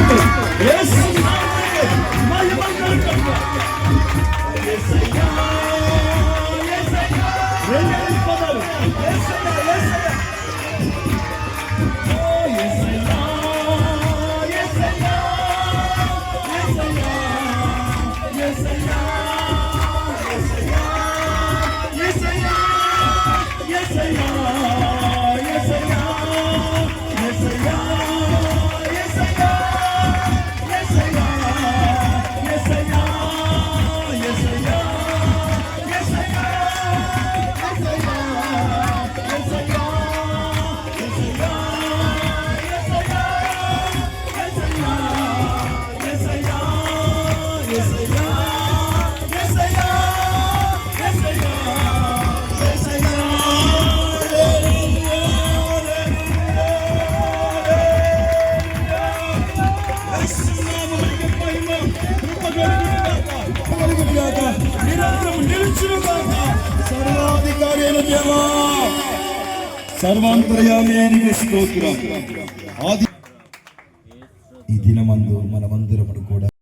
కలుగుతుంది. యేసు నామమునకే మహిమ కలుగుతుంది. యేసయ్యా యేసయ్యా రెండు పదాలు యేసయ్యా యేసయ్యా ఓ యేసయ్యా యేసయ్యా యేసయ్యా యేసయ్యా సర్వాధికారి దేవా, సర్వాంతర్యామి స్తోత్రం. ఈ దినమందు మనమందరము కూడా